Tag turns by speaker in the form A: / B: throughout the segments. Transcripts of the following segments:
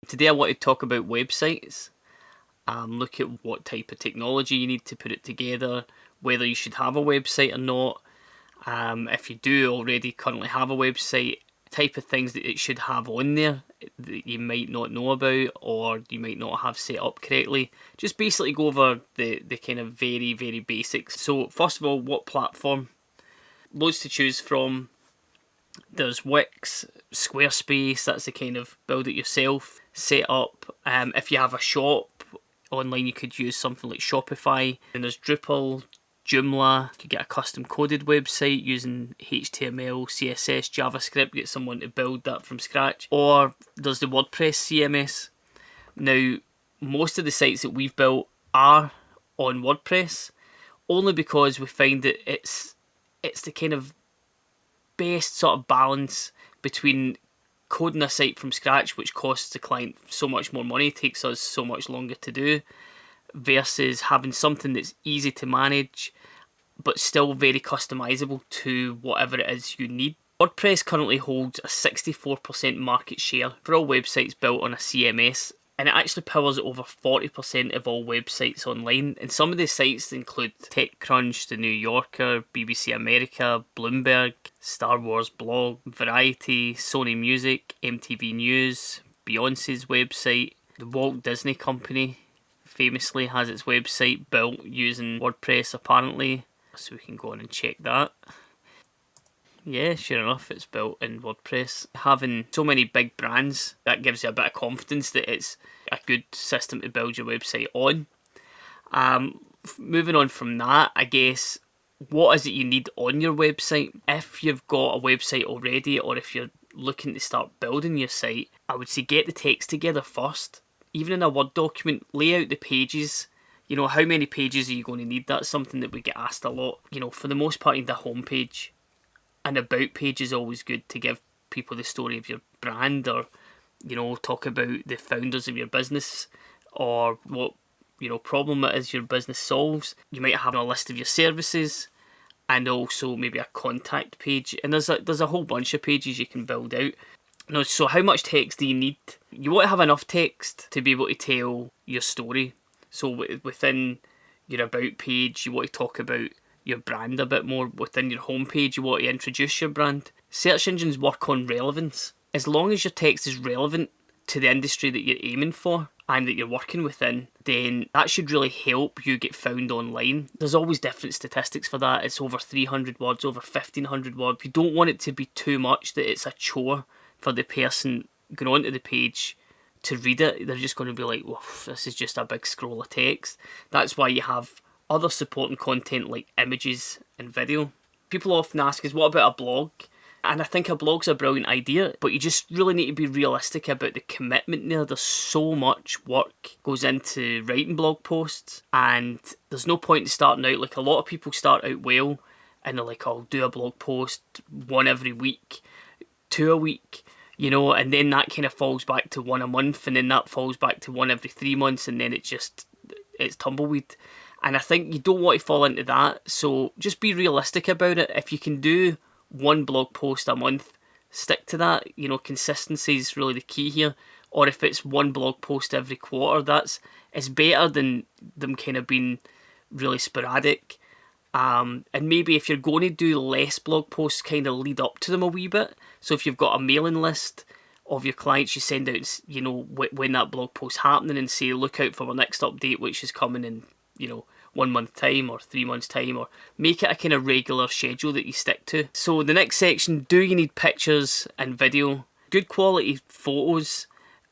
A: Today I want to talk about websites, look at what type of technology you need to put it together, whether you should have a website or not, if you do already currently have a website, type of things that it should have on there that you might not know about or you might not have set up correctly. Just basically go over the kind of very basics. So first of all, what platform? Loads to choose from. There's Wix, Squarespace, that's the kind of build it yourself setup. If you have a shop online, you could use something like Shopify. Then there's Drupal, Joomla. You could get a custom coded website using HTML, CSS, JavaScript, get someone to build that from scratch. Or there's the WordPress CMS. Now, most of the sites that we've built are on WordPress, only because we find that it's the kind of best sort of balance between coding a site from scratch, which costs the client so much more money, takes us so much longer to do, versus having something that's easy to manage but still very customizable to whatever it is you need. WordPress currently holds a 64% market share for all websites built on a CMS, and it actually powers over 40% of all websites online. And some of the sites include TechCrunch, The New Yorker, BBC America, Bloomberg, Star Wars Blog, Variety, Sony Music, MTV News, Beyonce's website. The Walt Disney Company famously has its website built using WordPress apparently, so we can go on and check that. Yeah, sure enough, it's built in WordPress. Having so many big brands, that gives you a bit of confidence that it's a good system to build your website on. Moving on from that, I guess, what is it you need on your website? If you've got a website already, or if you're looking to start building your site, I would say get the text together first. Even in a Word document, lay out the pages. You know, how many pages are you going to need? That's something that we get asked a lot. You know, for the most part, you need a homepage. An about page is always good to give people the story of your brand, or, you know, talk about the founders of your business or what, you know, problem it is your business solves. You might have a list of your services and also maybe a contact page. And there's a whole bunch of pages you can build out. Now, so how much text do you need? You want to have enough text to be able to tell your story. So within your about page, you want to talk about your brand a bit more. Within your homepage, you want to introduce your brand. Search engines work on relevance. As long as your text is relevant to the industry that you're aiming for and that you're working within, then that should really help you get found online. There's always different statistics for that. It's over 300 words, over 1500 words. You don't want it to be too much that it's a chore for the person going onto the page to read it. They're just going to be like, well, this is just a big scroll of text. That's why you have other supporting content like images and video. People often ask us, what about a blog? And I think a blog's a brilliant idea, but you just really need to be realistic about the commitment there. There's so much work goes into writing blog posts, and there's no point in starting out. Like, a lot of people start out well and they're like, I'll do a blog post one every week, two a week, you know, and then that kind of falls back to one a month, and then that falls back to one every 3 months, and then it's tumbleweed. And I think you don't want to fall into that, so just be realistic about it. If you can do one blog post a month, stick to that. You know, consistency is really the key here. Or if it's one blog post every quarter, it's better than them kind of being really sporadic. And maybe if you're going to do less blog posts, kind of lead up to them a wee bit. So if you've got a mailing list of your clients, you send out, you know, when that blog post's happening, and say, look out for my next update, which is coming in, you know, 1 month time or 3 months time, or make it a kind of regular schedule that you stick to. So the next section, do you need pictures and video? Good quality photos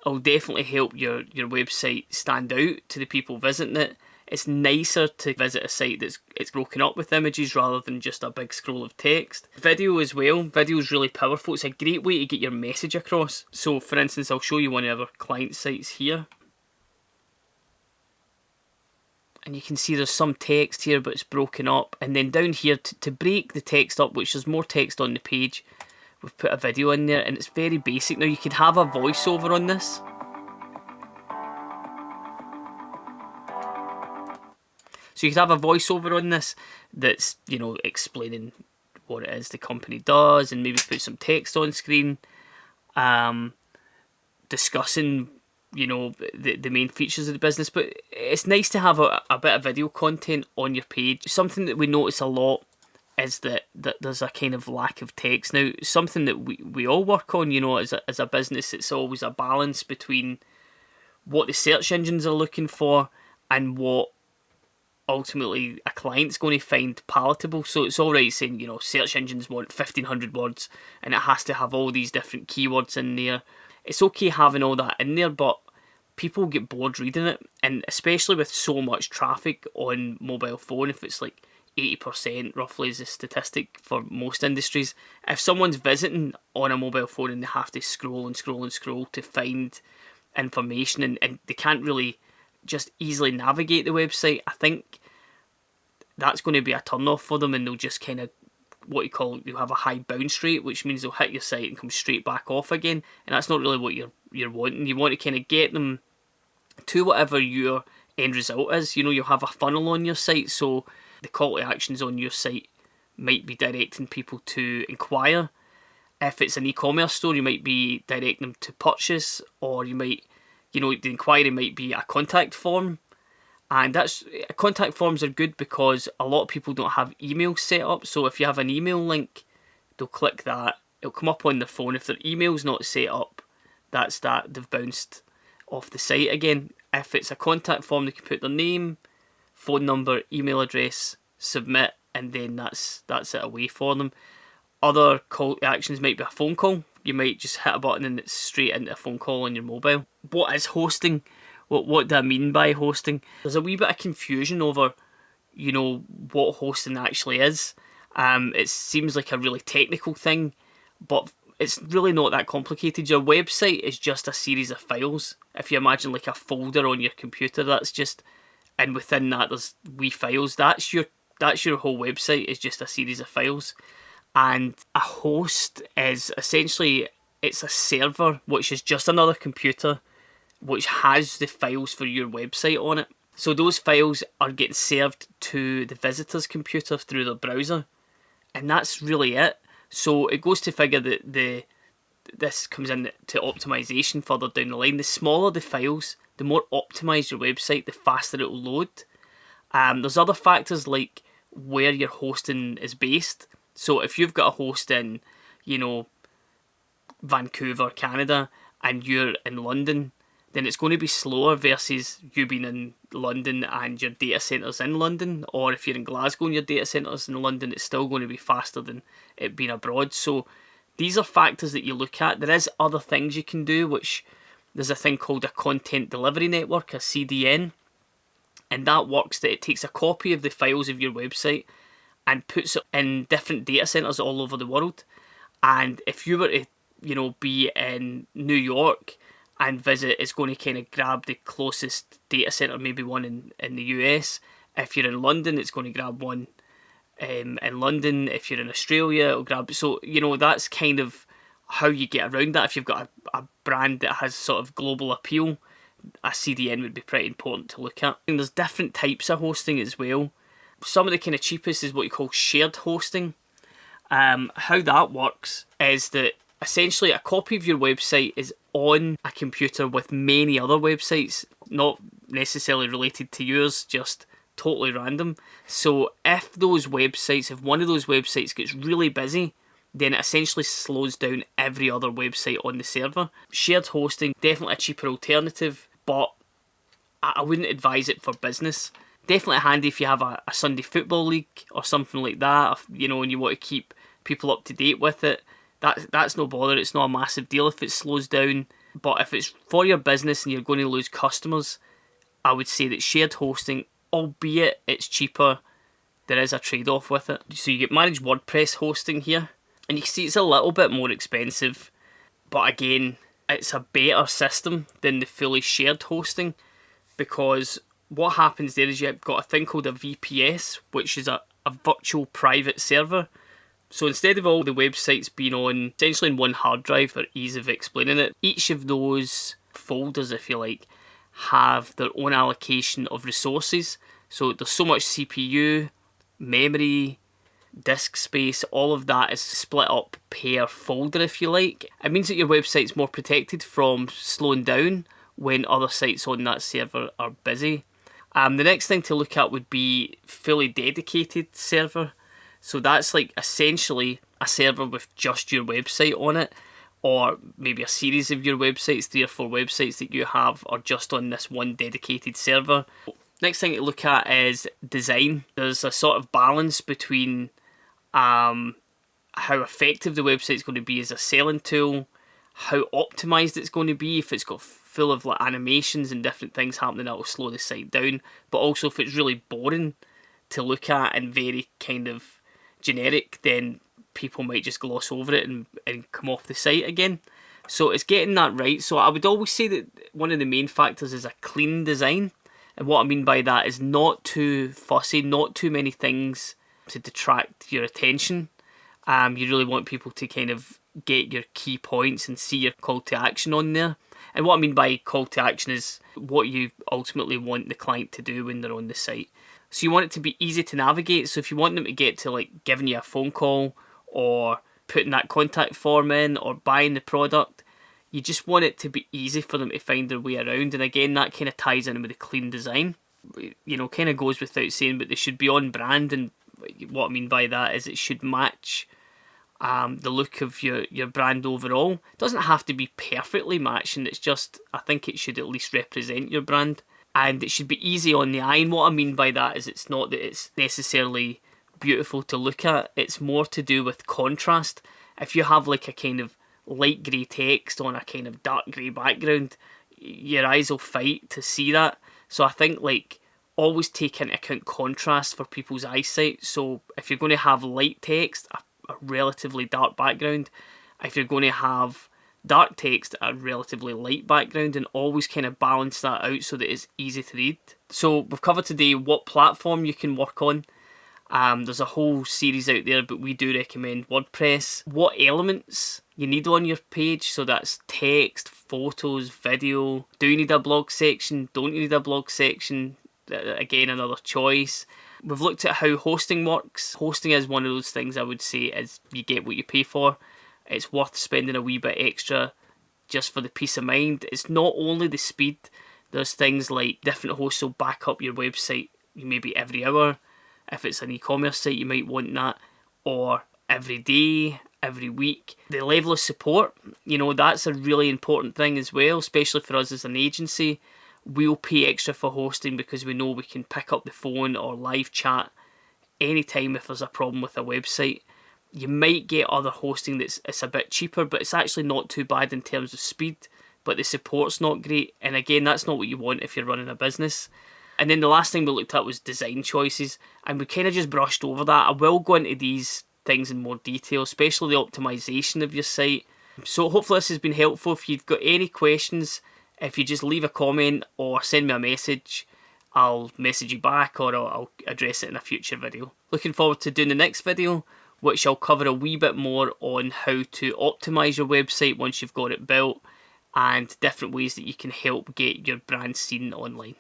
A: will definitely help your website stand out to the people visiting it. It's nicer to visit a site that's broken up with images rather than just a big scroll of text. Video as well. Video is really powerful. It's a great way to get your message across. So for instance, I'll show you one of our client sites here. And you can see there's some text here, but it's broken up. And then down here, to break the text up, which there's more text on the page, we've put a video in there, and it's very basic. Now, you could have a voiceover on this. So you could have a voiceover on this that's, you know, explaining what it is the company does, and maybe put some text on screen, discussing the main features of the business. But it's nice to have a bit of video content on your page. Something that we notice a lot is that there's a kind of lack of text. Now, something that we all work on, as a business, it's always a balance between what the search engines are looking for and what ultimately a client's going to find palatable. So it's alright saying, search engines want 1,500 words and it has to have all these different keywords in there. It's okay having all that in there, but people get bored reading it, and especially with so much traffic on mobile phone, if it's like 80% roughly is the statistic for most industries. If someone's visiting on a mobile phone and they have to scroll and scroll and scroll to find information, and they can't really just easily navigate the website, I think that's going to be a turn off for them, and they'll just kind of, you'll have a high bounce rate, which means they'll hit your site and come straight back off again, and that's not really what you're wanting. You want to kind of get them to whatever your end result is. You'll have a funnel on your site, so the call to actions on your site might be directing people to inquire. If it's an e-commerce store, you might be directing them to purchase, or you might, the inquiry might be a contact form. And contact forms are good because a lot of people don't have email set up. So if you have an email link, they'll click that. It'll come up on the phone. If their email's not set up, that's that. They've bounced off the site again. If it's a contact form, they can put their name, phone number, email address, submit, and then that's it away for them. Other call to actions might be a phone call. You might just hit a button and it's straight into a phone call on your mobile. What is hosting? What do I mean by hosting? There's a wee bit of confusion over, what hosting actually is. It seems like a really technical thing, but it's really not that complicated. Your website is just a series of files. If you imagine like a folder on your computer, and within that there's wee files. That's your whole website, is just a series of files. And a host is essentially, it's a server, which is just another computer which has the files for your website on it. So those files are getting served to the visitor's computer through their browser, and that's really it. So it goes to figure that this comes in to optimization further down the line. The smaller the files, the more optimized your website, the faster it will load. There's other factors like where your hosting is based. So if you've got a host in, Vancouver, Canada, and you're in London, then it's going to be slower versus you being in London and your data centre's in London. Or if you're in Glasgow and your data centre's in London, it's still going to be faster than it being abroad. So these are factors that you look at. There is other things you can do, which there's a thing called a content delivery network, a CDN. And that works that it takes a copy of the files of your website and puts it in different data centres all over the world. And if you were to, be in New York and visit, it's going to kind of grab the closest data centre, maybe one in the US. If you're in London, it's going to grab one in London. If you're in Australia, it'll grab... So, that's kind of how you get around that. If you've got a brand that has sort of global appeal, a CDN would be pretty important to look at. And there's different types of hosting as well. Some of the kind of cheapest is what you call shared hosting. How that works is that essentially a copy of your website is on a computer with many other websites, not necessarily related to yours, just totally random. So if one of those websites gets really busy, then it essentially slows down every other website on the server. Shared hosting, definitely a cheaper alternative, but I wouldn't advise it for business. Definitely handy if you have a Sunday football league or something like that, and you want to keep people up to date with it. That's no bother. It's not a massive deal if it slows down. But if it's for your business and you're going to lose customers, I would say that shared hosting, albeit it's cheaper, there is a trade-off with it. So you get managed WordPress hosting here, and you can see it's a little bit more expensive, but again, it's a better system than the fully shared hosting, because what happens there is you've got a thing called a VPS, which is a virtual private server. So instead of all the websites being on essentially in one hard drive, for ease of explaining it, each of those folders, if you like, have their own allocation of resources. So there's so much CPU, memory, disk space, all of that is split up per folder, if you like. It means that your website's more protected from slowing down when other sites on that server are busy. The next thing to look at would be fully dedicated server. So that's like essentially a server with just your website on it, or maybe a series of your websites, 3 or 4 websites that you have are just on this one dedicated server. Next thing to look at is design. There's a sort of balance between how effective the website's going to be as a selling tool, how optimized it's going to be. If it's got full of like animations and different things happening, that will slow the site down. But also if it's really boring to look at and very kind of generic, then people might just gloss over it and come off the site again. So it's getting that right. So I would always say that one of the main factors is a clean design. And what I mean by that is not too fussy, not too many things to detract your attention. You really want people to kind of get your key points and see your call to action on there. And what I mean by call to action is what you ultimately want the client to do when they're on the site. So you want it to be easy to navigate. So if you want them to get to like giving you a phone call or putting that contact form in or buying the product, you just want it to be easy for them to find their way around. And again, that kind of ties in with a clean design. You know, kind of goes without saying, but they should be on brand. And what I mean by that is it should match the look of your brand overall. It doesn't have to be perfectly matching. It's just, I think it should at least represent your brand. And it should be easy on the eye. And what I mean by that is it's not that it's necessarily beautiful to look at. It's more to do with contrast. If you have like a kind of light grey text on a kind of dark grey background, your eyes will fight to see that. So I think like always take into account contrast for people's eyesight. So if you're going to have light text, a relatively dark background. If you're going to have dark text, a relatively light background, and always kind of balance that out so that it's easy to read. So we've covered today what platform you can work on. There's a whole series out there, but we do recommend WordPress. What elements you need on your page, so that's text, photos, video. Do you need a blog section? Don't you need a blog section? Again, another choice. We've looked at how hosting works. Hosting is one of those things I would say is you get what you pay for. It's worth spending a wee bit extra just for the peace of mind. It's not only the speed. There's things like different hosts will back up your website maybe every hour. If it's an e-commerce site, you might want that. Or every day, every week. The level of support, you know, that's a really important thing as well, especially for us as an agency. We'll pay extra for hosting because we know we can pick up the phone or live chat anytime if there's a problem with a website. You might get other hosting it's a bit cheaper, but it's actually not too bad in terms of speed, but the support's not great. And again, that's not what you want if you're running a business. And then the last thing we looked at was design choices, and we kind of just brushed over that. I will go into these things in more detail, especially the optimization of your site. So hopefully this has been helpful. If you've got any questions, if you just leave a comment or send me a message, I'll message you back or I'll address it in a future video. Looking forward to doing the next video, which I'll cover a wee bit more on how to optimize your website once you've got it built and different ways that you can help get your brand seen online.